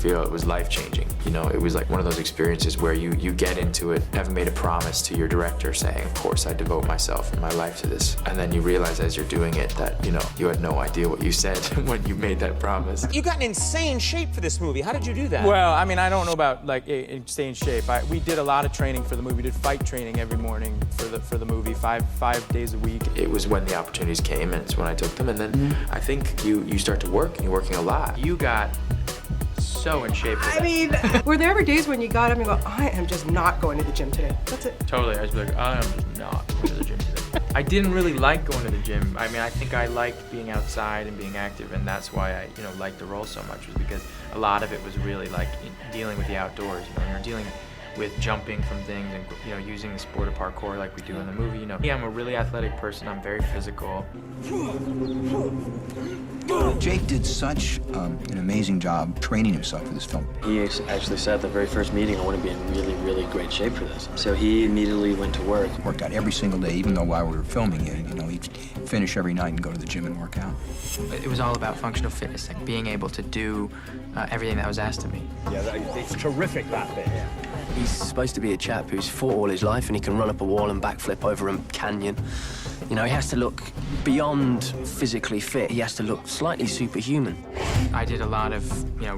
feel it was life-changing. You know, it was like one of those experiences where you get into it, having made a promise to your director saying, of course I devote myself and my life to this. And then you realize as you're doing it that, you know, you had no idea what you said when you made that promise. You got in insane shape for this movie. How did you do that? Well, I mean, I don't know about like stay in shape. We did a lot of training for the movie. We did fight training every morning for the movie, five days a week. It was when the opportunities came, and it's when I took them. And then I think you start to work, and you're working a lot. You got so in shape. I mean, were there ever days when you got up and go, I am just not going to the gym today? That's it. Totally. I was like, I am just not going to the gym today. I didn't really like going to the gym. I mean, I think I liked being outside and being active, and that's why I, liked the role so much, was because a lot of it was really like dealing with the outdoors. You're dealing with jumping from things and using the sport of parkour like we do in the movie. Yeah, I'm a really athletic person. I'm very physical. Jake did such an amazing job training himself for this film. He actually said at the very first meeting, I want to be in really, really great shape for this. So he immediately went to work. Worked out every single day, even though while we were filming it, he'd finish every night and go to the gym and work out. It was all about functional fitness, like being able to do everything that was asked of me. Yeah, it's terrific, that bit. Yeah. He's supposed to be a chap who's fought all his life, and he can run up a wall and backflip over a canyon. He has to look beyond physically fit. He has to look slightly superhuman. I did a lot of,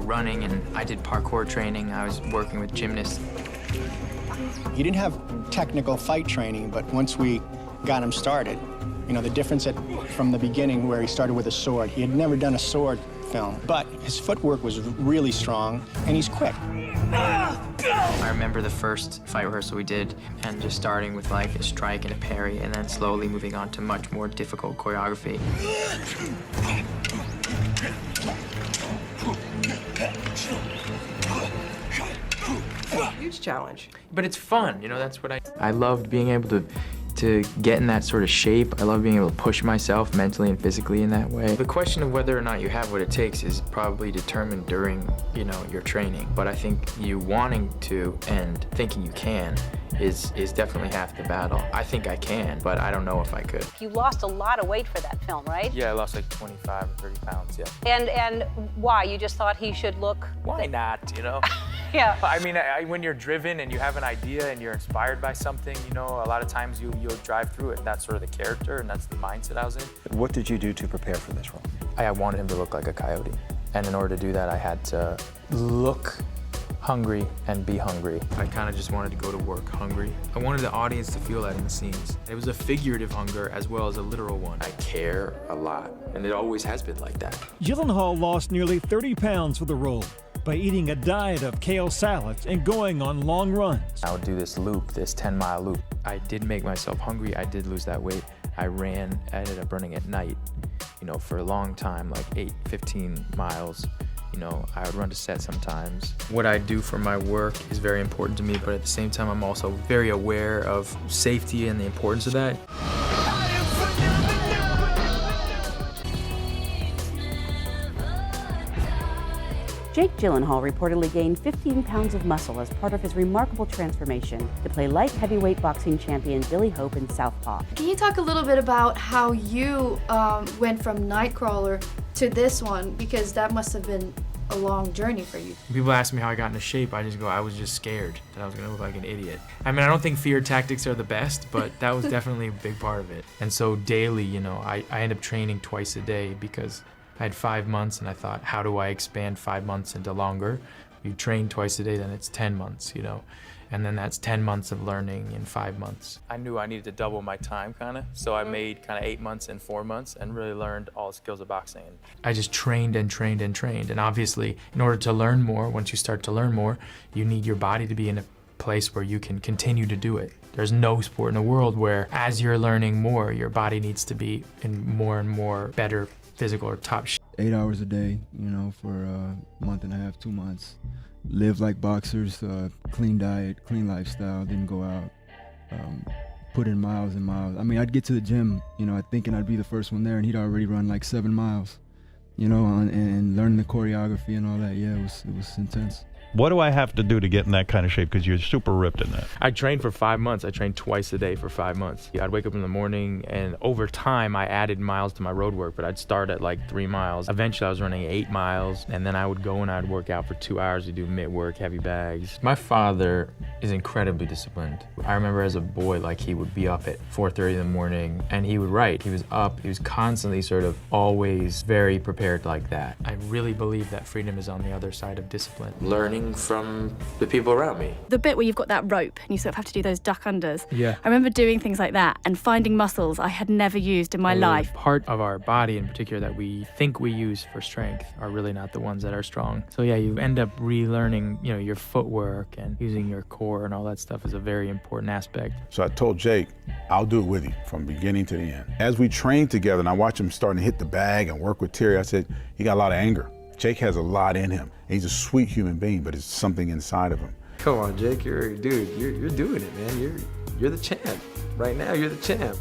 running, and I did parkour training. I was working with gymnasts. He didn't have technical fight training, but once we got him started, the difference from the beginning where he started with a sword, he had never done a sword film, but his footwork was really strong, and he's quick. I remember the first fight rehearsal we did, and just starting with like a strike and a parry, and then slowly moving on to much more difficult choreography. Huge challenge. But it's fun, that's what I loved being able to get in that sort of shape. I love being able to push myself mentally and physically in that way. The question of whether or not you have what it takes is probably determined during, your training. But I think you wanting to and thinking you can is definitely half the battle. I think I can, but I don't know if I could. You lost a lot of weight for that film, right? Yeah, I lost like 25 or 30 pounds, yeah. And why? You just thought he should look... Why not, Yeah. I mean, when you're driven and you have an idea and you're inspired by something, a lot of times you'll drive through it. That's sort of the character and that's the mindset I was in. What did you do to prepare for this role? I wanted him to look like a coyote. And in order to do that, I had to look hungry and be hungry. I kind of just wanted to go to work hungry. I wanted the audience to feel that in the scenes. It was a figurative hunger as well as a literal one. I care a lot, and it always has been like that. Gyllenhaal lost nearly 30 pounds for the role by eating a diet of kale salads and going on long runs. I would do this loop, this 10-mile loop. I did make myself hungry. I did lose that weight. I ended up running at night, for a long time, like 15 miles. I would run to set sometimes. What I do for my work is very important to me, but at the same time, I'm also very aware of safety and the importance of that. Jake Gyllenhaal reportedly gained 15 pounds of muscle as part of his remarkable transformation to play light heavyweight boxing champion Billy Hope in Southpaw. Can you talk a little bit about how you went from Nightcrawler to this one? Because that must have been a long journey for you. When people ask me how I got into shape, I just go, I was just scared that I was gonna look like an idiot. I mean, I don't think fear tactics are the best, but that was definitely a big part of it. And so daily, I end up training twice a day because I had 5 months and I thought, how do I expand 5 months into longer? You train twice a day, then it's 10 months, you know? And then that's 10 months of learning in 5 months. I knew I needed to double my time, kinda, so I made kinda 8 months and 4 months and really learned all the skills of boxing. I just trained and trained and trained, and obviously, in order to learn more, once you start to learn more, you need your body to be in a place where you can continue to do it. There's no sport in the world where, as you're learning more, your body needs to be in more and more better physical or top shape. 8 hours a day, you know, for a month and a half, 2 months. Live like boxers, clean diet, clean lifestyle, didn't go out, put in miles and miles. I mean, I'd get to the gym, you know, thinking I'd be the first one there, and he'd already run like 7 miles, you know, and learn the choreography and all that. Yeah, it was intense. What do I have to do to get in that kind of shape? Because you're super ripped in that. I trained for 5 months. I trained twice a day for 5 months. I'd wake up in the morning, and over time, I added miles to my road work, but I'd start at like 3 miles. Eventually, I was running 8 miles, and then I would go and I'd work out for 2 hours to do mitt work, heavy bags. My father is incredibly disciplined. I remember as a boy, like, he would be up at 4:30 in the morning, and he would write. He was up. He was constantly sort of always very prepared like that. I really believe that freedom is on the other side of discipline. Learning from the people around me. The bit where you've got that rope and you sort of have to do those duck unders. Yeah. I remember doing things like that and finding muscles I had never used in my life. Part of our body in particular that we think we use for strength are really not the ones that are strong. So yeah, you end up relearning, you know, your footwork and using your core and all that stuff is a very important aspect. So I told Jake, I'll do it with you from beginning to the end. As we trained together and I watched him starting to hit the bag and work with Terry, I said, he got a lot of anger. Jake has a lot in him. He's a sweet human being, but it's something inside of him. Come on, Jake, you're doing it, man. You're the champ. Right now, you're the champ.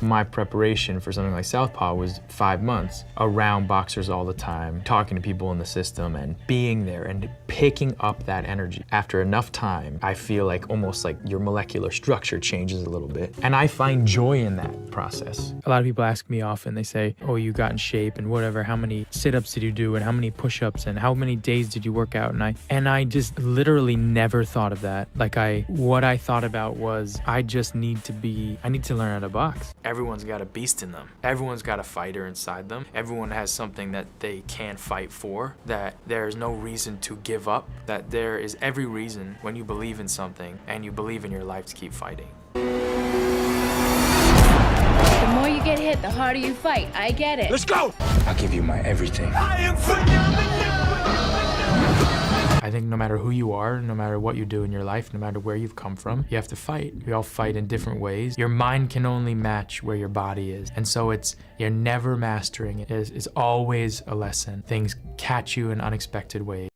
My preparation for something like Southpaw was 5 months, around boxers all the time, talking to people in the system and being there and picking up that energy. After enough time, I feel like almost like your molecular structure changes a little bit. And I find joy in that process. A lot of people ask me often, they say, oh, you got in shape and whatever, how many sit-ups did you do and how many push-ups and how many days did you work out? And I just literally never thought of that. What I thought about was, I need to learn how to box. Everyone's got a beast in them. Everyone's got a fighter inside them. Everyone has something that they can fight for, that there's no reason to give up, that there is every reason when you believe in something and you believe in your life to keep fighting. The more you get hit, the harder you fight. I get it. Let's go! I'll give you my everything. I am phenomenal! I think no matter who you are, no matter what you do in your life, no matter where you've come from, you have to fight. We all fight in different ways. Your mind can only match where your body is. And so you're never mastering it. It's always a lesson. Things catch you in unexpected ways.